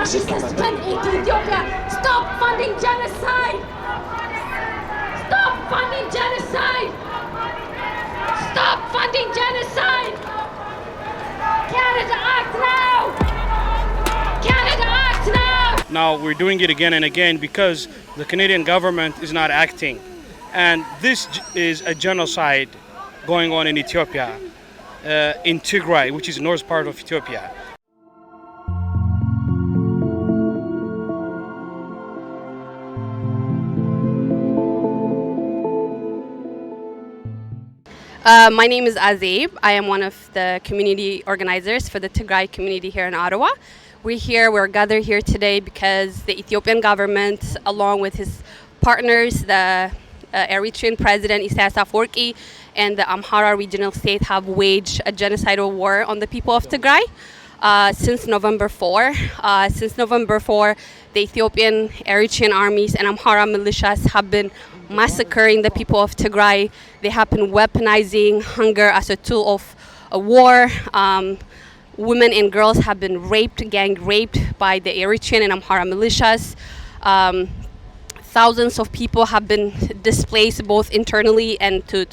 fascist system into Ethiopia. Stop funding genocide! Stop funding genocide! Stop funding genocide! Canada, act now! Canada, act now! Now we're doing it again and again because the Canadian government is not acting. And this is a genocide going on in Ethiopia, in Tigray, which is the north part of Ethiopia. My name is Azeeb. I am one of the community organizers for the Tigray community here in Ottawa. We're gathered here today because the Ethiopian government, along with his partners, the Eritrean President Isaias Afwerki and the Amhara regional state, have waged a genocidal war on the people of Tigray since November 4. Since November 4, the Ethiopian, Eritrean armies and Amhara militias have been massacring the people of Tigray. They have been weaponizing hunger as a tool of a war. Women and girls have been raped, gang raped by the Eritrean and Amhara militias. Thousands of people have been displaced both internally and to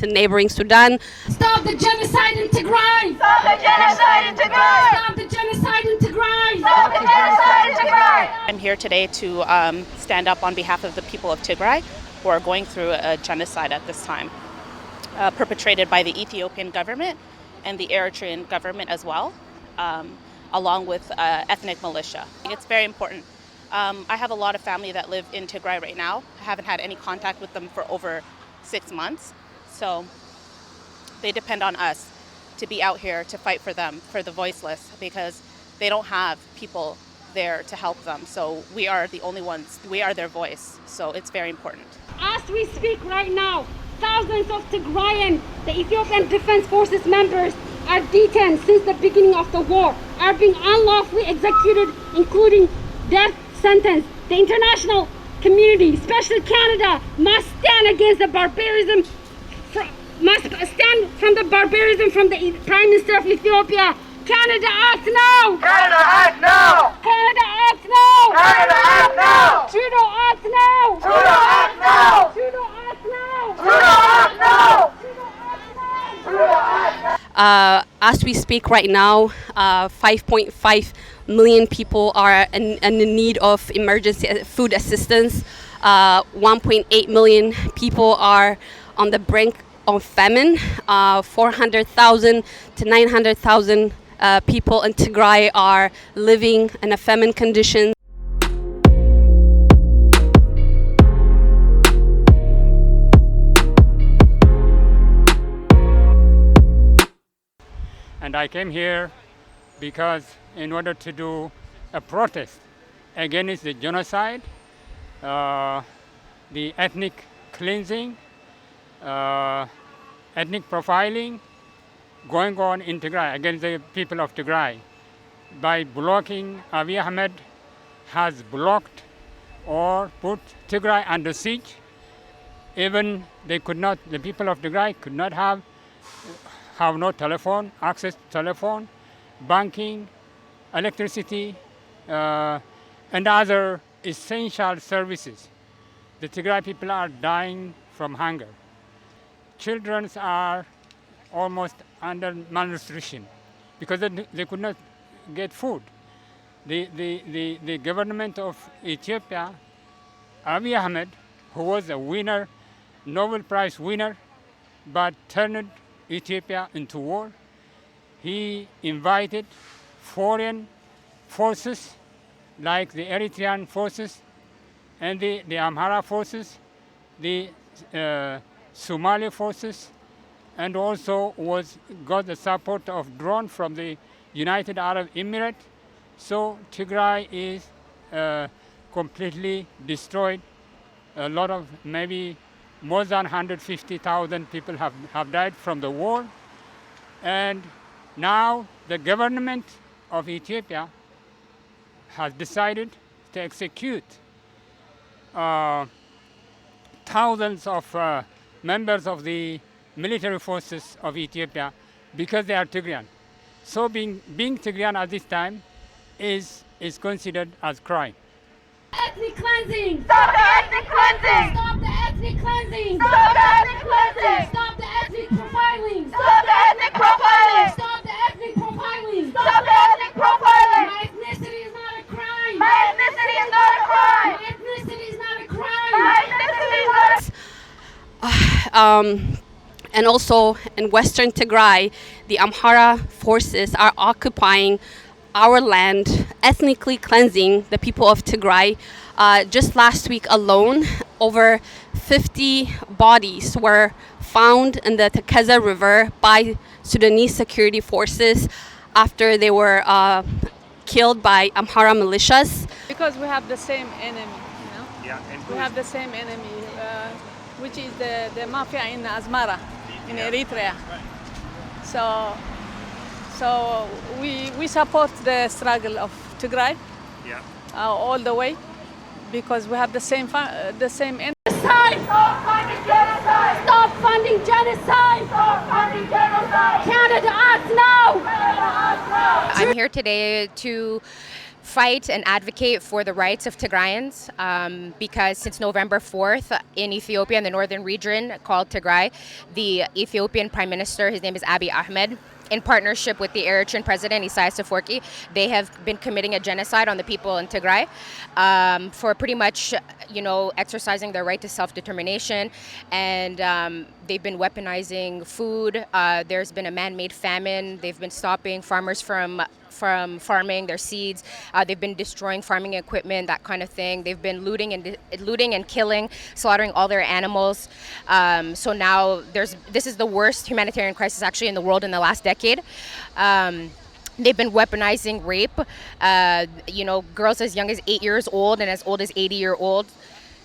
neighboring Sudan. Stop the genocide in Tigray! Stop the genocide in Tigray! Stop the genocide in Tigray! Stop the genocide in Tigray! I'm here today to stand up on behalf of the people of Tigray who are going through a genocide at this time, perpetrated by the Ethiopian government and the Eritrean government as well, along with ethnic militia. It's very important. I have a lot of family that live in Tigray right now. I haven't had any contact with them for over 6 months. So they depend on us to be out here to fight for them, for the voiceless, because they don't have people there to help them. So we are the only ones, we are their voice. So it's very important. As we speak right now, thousands of Tigrayan, the Ethiopian Defense Forces members, are detained since the beginning of the war, are being unlawfully executed, including death sentence. The international community, especially Canada, must stand against the barbarism, must stand from the barbarism from the Prime Minister of Ethiopia. Canada, act now! Canada, act now! Canada, act now! Canada, act now! Trudeau, act now! Trudeau, act now! Trudeau, act now! Trudeau, act now! Trudeau, act now! Trudeau, act now! As we speak right now, 5.5 million people are in need of emergency food assistance. 1.8 million people are on the brink of famine. 400,000 to 900,000 people in Tigray are living in a famine condition. And I came here because in order to do a protest against the genocide, the ethnic cleansing, ethnic profiling going on in Tigray against the people of Tigray. By blocking, Abiy Ahmed has blocked or put Tigray under siege. Even the people of Tigray could not have no telephone, access to telephone, banking, electricity, and other essential services. The Tigray people are dying from hunger. Children are almost under malnutrition because they could not get food. The government of Ethiopia, Abiy Ahmed, who was a winner, Nobel Prize winner, but turned Ethiopia into war. He invited foreign forces like the Eritrean forces and the Amhara forces, the Somali forces, and also got the support of drone from the United Arab Emirates. So Tigray is completely destroyed. A lot of, maybe more than 150,000 people have died from the war. And now the government of Ethiopia has decided to execute thousands of members of the military forces of Ethiopia because they are Tigrayan. So being Tigrayan at this time is is considered as crime. Ethnic cleansing! Stop the ethnic cleansing! Stop the ethnic cleansing! Stop the ethnic cleansing! Stop the ethnic profiling! Stop the ethnic profiling! Stop the ethnic profiling! Stop the ethnic profiling! My ethnicity is not a crime! My ethnicity is not a crime! My ethnicity is not a My crime! ethnicity is not a And also in Western Tigray, the Amhara forces are occupying our land, ethnically cleansing the people of Tigray. Just last week alone, over 50 bodies were found in the Tekeza River by Sudanese security forces after they were killed by Amhara militias. Because we have the same enemy, you know? Yeah, and We have the same enemy, which is the mafia in Asmara, in Eritrea. So we support the struggle of Tigray all the way because we have the same enemy. Stop funding genocide! Stop funding genocide! Stop funding genocide! Canada, us now! I'm here today to fight and advocate for the rights of Tigrayans because since November 4th in Ethiopia, in the northern region called Tigray, the Ethiopian Prime Minister, his name is Abiy Ahmed, in partnership with the Eritrean President Isaias Afwerki, they have been committing a genocide on the people in Tigray for pretty much, exercising their right to self-determination, and they've been weaponizing food. There's been a man-made famine. They've been stopping farmers from farming their seeds. They've been destroying farming equipment, that kind of thing. They've been looting and killing, slaughtering all their animals. So now this is the worst humanitarian crisis actually in the world in the last decade. They've been weaponizing rape. Girls as young as 8 years old and as old as 80-year-old.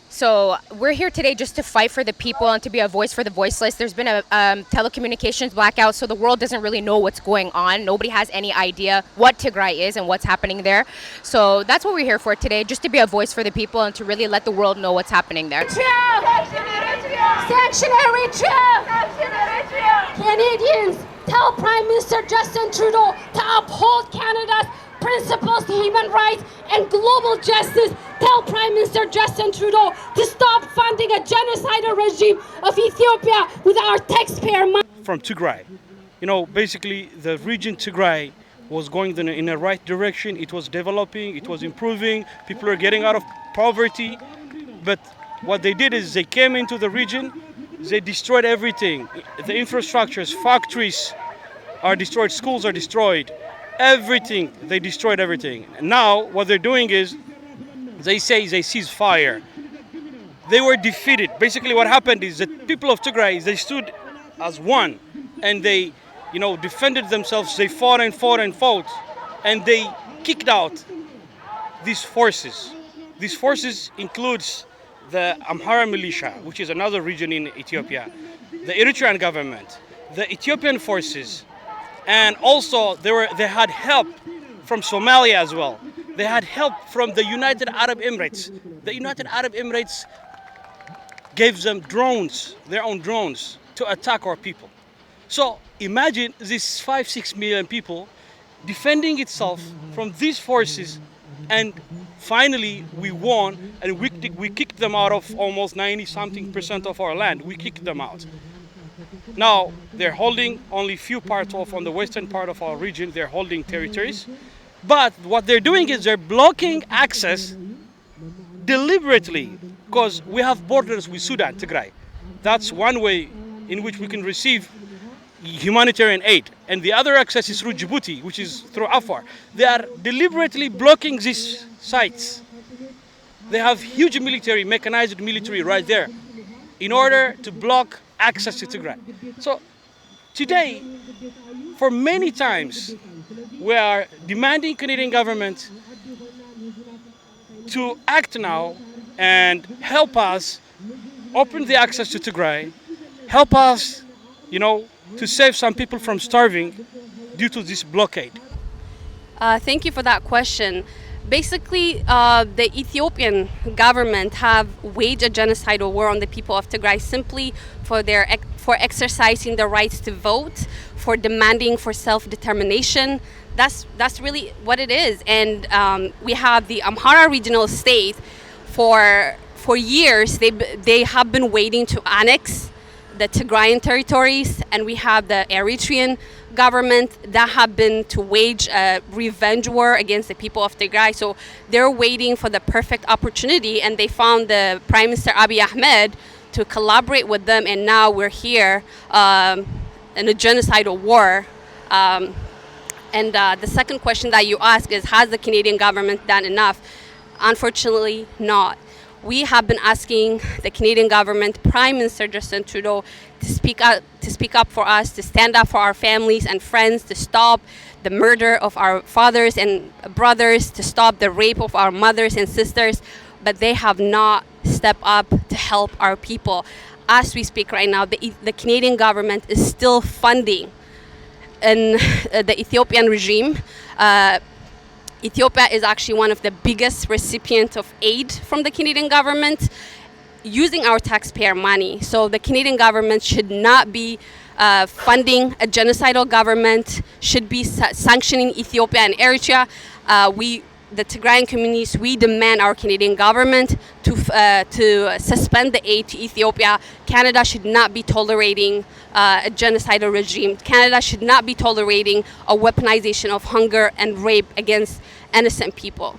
So we're here today just to fight for the people and to be a voice for the voiceless. There's been a telecommunications blackout, so the world doesn't really know what's going on. Nobody has any idea what Tigray is and what's happening there. So that's what we're here for today, just to be a voice for the people and to really let the world know what's happening there. Sanction Eritrea! Sanction Eritrea! Sanction Eritrea! Canadians, tell Prime Minister Justin Trudeau to uphold Canada's principles to human rights and global justice. Tell Prime Minister Justin Trudeau to stop funding a genocidal regime of Ethiopia with our taxpayer money. from Tigray. Basically the region Tigray was going in the right direction. It was developing, it was improving, people are getting out of poverty. But what they did is they came into the region, they destroyed everything. The infrastructures, factories are destroyed, schools are destroyed, everything, they destroyed everything. And now what they're doing is they say they cease fire. They were defeated. Basically what happened is that people of Tigray, they stood as one and they defended themselves. They fought and fought and fought, and they kicked out these forces. These forces includes the Amhara militia, which is another region in Ethiopia, the Eritrean government, the Ethiopian forces, and also they had help from Somalia as well. They had help from the United Arab Emirates. The United Arab Emirates gave them drones, their own drones, to attack our people. So imagine these 5-6 million people defending itself from these forces, and finally we won, and we kicked them out of almost 90-something% of our land. We kicked them out. Now they're holding only few parts on the western part of our region. They're holding territories, but what they're doing is they're blocking access deliberately, because we have borders with Sudan, Tigray. That's one way in which we can receive humanitarian aid, and the other access is through Djibouti, which is through Afar. They are deliberately blocking these sites. They have huge mechanized military right there in order to block access to Tigray. So today, for many times, we are demanding Canadian government to act now and help us open the access to Tigray, help us, to save some people from starving due to this blockade. Thank you for that question. Basically, the Ethiopian government have waged a genocidal war on the people of Tigray simply for exercising their rights to vote, for demanding for self-determination. that's really what it is. And we have the Amhara regional state for years. They have been waiting to annex the Tigrayan territories, and we have the Eritrean government that have been to wage a revenge war against the people of Tigray. So they're waiting for the perfect opportunity, and they found the Prime Minister Abiy Ahmed to collaborate with them, and now we're here in a genocidal war. And the second question that you ask is, has the Canadian government done enough? Unfortunately, not. We have been asking the Canadian government, Prime Minister Justin Trudeau, to speak up for us, to stand up for our families and friends, to stop the murder of our fathers and brothers, to stop the rape of our mothers and sisters, but they have not stepped up to help our people. As we speak right now, the Canadian government is still funding the Ethiopian regime. Ethiopia is actually one of the biggest recipients of aid from the Canadian government using our taxpayer money. So the Canadian government should not be funding a genocidal government, should be sanctioning Ethiopia and Eritrea. The Tigrayan communities, we demand our Canadian government to suspend the aid to Ethiopia. Canada should not be tolerating a genocidal regime. Canada should not be tolerating a weaponization of hunger and rape against innocent people.